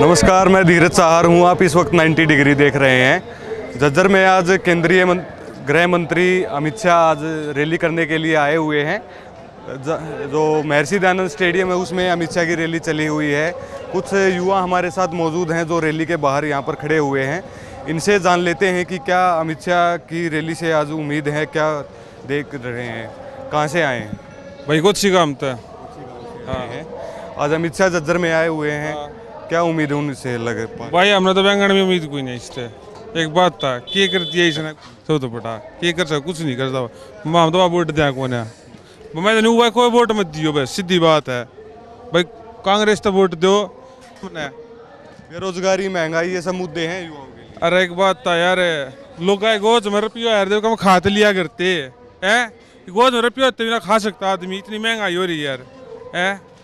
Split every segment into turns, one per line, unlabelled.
नमस्कार, मैं धीरज सहार हूँ। आप इस वक्त 90 डिग्री देख रहे हैं। झज्जर में आज केंद्रीय गृह मंत्री अमित शाह आज रैली करने के लिए आए हुए हैं। जो महर्षि दयानंद स्टेडियम है उसमें अमित शाह की रैली चली हुई है। कुछ युवा हमारे साथ मौजूद हैं जो रैली के बाहर यहाँ पर खड़े हुए हैं। इनसे जान लेते हैं कि क्या अमित शाह की रैली से आज उम्मीद है, क्या देख रहे हैं, कहाँ से आए हैं?
भाई कुछ काम था।
हाँ, आज अमित शाह झज्जर में आए हुए हैं। क्या उम्मीद है उनसे लगे?
भाई हमने तो बैंगन में उम्मीद कोई नहीं इससे। एक बात था क्या करती है इसने सब तो पटा क्या कर सकता, कुछ नहीं करता। हम तो वोट दिया कौन है, मैं तो नहीं हुआ कोई वोट मत दियो, बस सीधी बात है भाई। कांग्रेस तो वोट दो।
बेरोजगारी, महंगाई, ये सब मुद्दे हैं युवाओं के लिए।
अरे एक बात था यार, लोग गोज में रुपये यार देखो हम खाते लिया करते हैं। गोज में रुपये होते बिना खा सकता आदमी, इतनी महंगाई हो रही है यार। है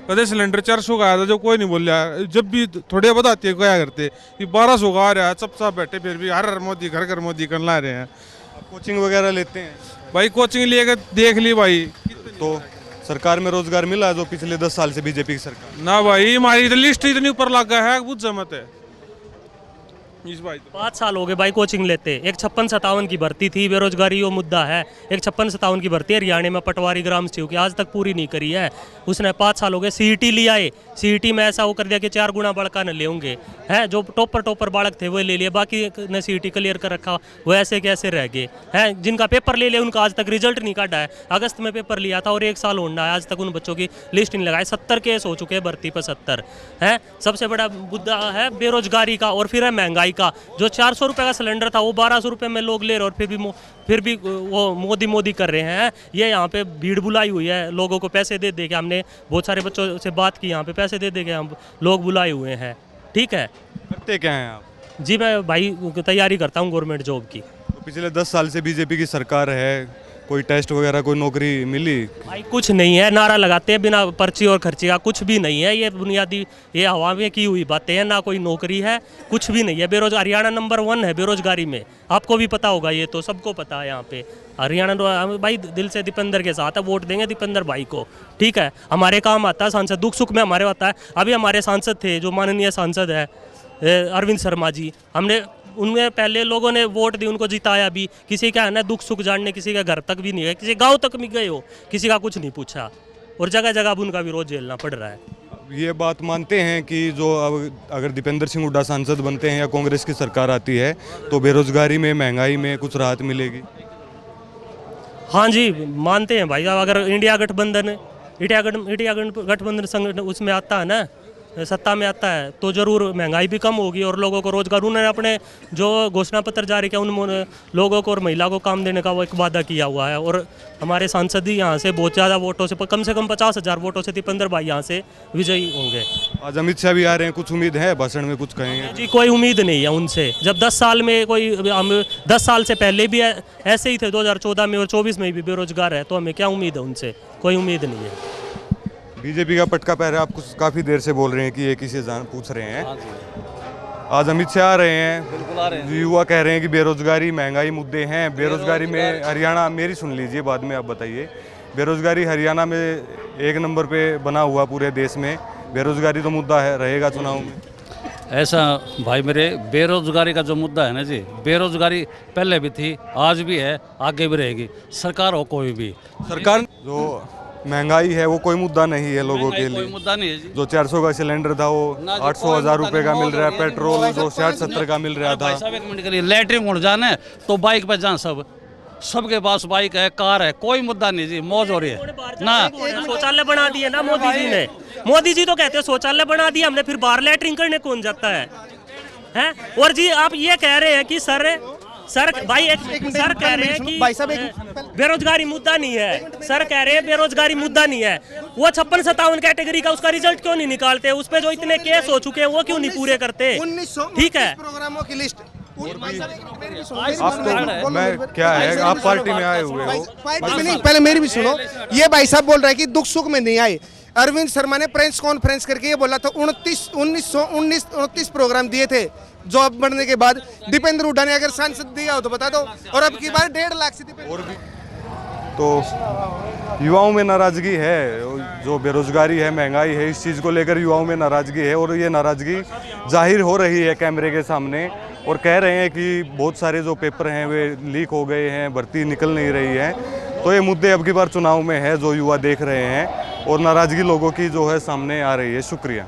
कदे सिलेंडर 400 का आया था जो कोई नहीं बोल रहा, जब भी थोड़े बताते हैं क्या करते ये 1200 का आ रहा है। सब बैठे फिर भी हर मोदी घर मोदी कर ला रहे हैं।
कोचिंग वगैरह लेते हैं
भाई? कोचिंग लेकर देख ली भाई।
तो सरकार में रोजगार मिला जो पिछले 10 साल से बीजेपी की सरकार?
ना भाई, हमारी तो लिस्ट इतनी ऊपर लगा है, बुझ जमत है इस भाई।
5 साल हो गए भाई कोचिंग लेते। एक 56-57 की भर्ती थी, बेरोजगारी वो मुद्दा है। एक 56-57 की भर्ती है हरियाणा में पटवारी ग्राम सेवक की, आज तक पूरी नहीं करी है उसने। 5 साल हो गए। सीईटी लिया है, सीईटी में ऐसा वो कर दिया कि 4 गुना बड़का न लेंगे हैं। जो टॉपर बालक थे वो ले लिए, बाकी ने सीईटी क्लियर कर रखा, वो ऐसे कैसे रह गए हैं। जिनका पेपर ले लिया उनका आज तक रिजल्ट नहीं काटा है। अगस्त में पेपर लिया था और 1 साल होना है, आज तक उन बच्चों की लिस्ट नहीं लगाई। 70 केस हो चुके हैं भर्ती पर, 70 है। सबसे बड़ा मुद्दा है बेरोजगारी का और फिर है महंगाई का। जो 400 रुपये का सिलेंडर था वो 1200 रुपये में लोग ले रहे और फिर भी वो मोदी कर रहे हैं। ये यहाँ पे भीड़ बुलाई हुई है लोगों को पैसे दे के। हमने बहुत सारे बच्चों से बात की, यहाँ पे पैसे दे के हम लोग बुलाए हुए हैं। ठीक है,
करते क्या हैं आप?
जी मैं भाई तैयारी करता हूँ गवर्नमेंट जॉब की।
तो पिछले 10 साल से बीजेपी की सरकार है, कोई टेस्ट वगैरह, कोई नौकरी मिली?
भाई कुछ नहीं है, नारा लगाते हैं बिना पर्ची और खर्चे का, कुछ भी नहीं है। ये बुनियादी ये हवा में की हुई बातें हैं, ना कोई नौकरी है, कुछ भी नहीं है। बेरोजगार हरियाणा नंबर 1 है बेरोजगारी में, आपको भी पता होगा, ये तो सबको पता है। यहाँ पे हरियाणा भाई दिल से दीपेंद्र के साथ है, वोट देंगे दीपेंद्र भाई को। ठीक है, हमारे काम आता है सांसद, दुख सुख में हमारे आता है। अभी हमारे सांसद थे जो माननीय सांसद है अरविंद शर्मा जी, हमने उनमें पहले लोगों ने वोट दी, उनको जिताया भी। किसी का है ना दुख सुख जानने किसी का घर तक भी नहीं है, किसी गांव तक भी गए हो, किसी का कुछ नहीं पूछा और जगह जगह अब उनका विरोध झेलना पड़ रहा है।
ये बात मानते हैं कि जो अब अगर दीपेंद्र सिंह हुड्डा सांसद बनते हैं या कांग्रेस की सरकार आती है तो बेरोजगारी में, महंगाई में कुछ राहत मिलेगी?
हाँ जी मानते हैं भाई। अगर इंडिया गठबंधन गठबंधन संगठन उसमें आता है ना, सत्ता में आता है, तो ज़रूर महंगाई भी कम होगी और लोगों को रोजगार। उन्होंने अपने जो घोषणा पत्र जारी किया उन्होंने लोगों को और महिला को काम देने का वो एक वादा किया हुआ है। और हमारे सांसद ही यहाँ से बहुत ज़्यादा वोटों से, कम 50,000 वोटों से दीपेंद्र भाई यहाँ से विजयी होंगे।
आज अमित शाह भी आ रहे हैं, कुछ उम्मीद है भाषण में कुछ कहेंगे?
जी कोई उम्मीद नहीं है उनसे। जब 10 साल में कोई, हम 10 साल से पहले भी ऐसे ही थे, 2014 में और 24 में भी बेरोजगार है, तो हमें क्या उम्मीद है उनसे? कोई उम्मीद नहीं है।
बीजेपी का पटका पहले आप कुछ काफ़ी देर से बोल रहे हैं कि एक ही से पूछ रहे हैं। आज अमित शाह आ रहे हैं,
बिल्कुल आ रहे हैं।
युवा कह रहे हैं कि बेरोजगारी, महंगाई मुद्दे हैं। बेरोजगारी में हरियाणा, मेरी सुन लीजिए बाद में आप बताइए। बेरोजगारी हरियाणा में 1 नंबर पे बना हुआ पूरे देश में। बेरोजगारी तो मुद्दा है, रहेगा चुनाव में।
ऐसा भाई मेरे, बेरोजगारी का जो मुद्दा है ना जी, बेरोजगारी पहले भी थी, आज भी है, आगे भी रहेगी, सरकार हो कोई भी।
सरकार जो महंगाई है वो कोई मुद्दा नहीं है लोगों के लिए।
कोई मुद्दा नहीं है जी।
जो 400 का सिलेंडर था वो 800-1000 रुपए का मिल रहा है। पेट्रोल जो 60-70 का मिल रहा था।
भाई साहब 1 मिनट के लिए लैटरिन उड़ जाना है तो बाइक पे जान, सबके पास बाइक है, कार है, कोई मुद्दा नहीं जी, मौज हो रही है ना।
शौचालय बना दिए ना मोदी जी ने। मोदी जी तो कहते हैं शौचालय बना दिया हमने, फिर बाहर लैटरिन करने कौन जाता है? हैं? और जी आप ये कह रहे हैं कि सर भाई सर कह रहे हैं कि बेरोजगारी मुद्दा नहीं है। सर कह रहे हैं बेरोजगारी मुद्दा नहीं है। वो 56-57 कैटेगरी का उसका रिजल्ट क्यों नहीं निकालते? उस पे जो इतने केस हो चुके हैं वो क्यों नहीं पूरे करते? ठीक है,
प्रोग्रामों की लिस्ट।
आप तो मैं क्या है, आप पार्टी में आए हुए हो?
पार्टी में नहीं, पहले मेरी भी सुनो। ये भाई साहब बोल रहा है कि दुख सुख में नहीं आए। अरविंद शर्मा ने प्रेस कॉन्फ्रेंस करके ये बोला था 29 प्रोग्राम दिए थे जॉब बढ़ने के बाद। दीपेंद्र हुड्डा ने अगर सांसद दिया हो तो बता दो। और अब की बार 1.5 लाख से
तो युवाओं में नाराज़गी है, जो बेरोज़गारी है, महंगाई है, इस चीज़ को लेकर युवाओं में नाराज़गी है और ये नाराज़गी जाहिर हो रही है कैमरे के सामने। और कह रहे हैं कि बहुत सारे जो पेपर हैं वे लीक हो गए हैं, भर्ती निकल नहीं रही है। तो ये मुद्दे अब की बार चुनाव में है जो युवा देख रहे हैं और नाराज़गी लोगों की जो है सामने आ रही है। शुक्रिया।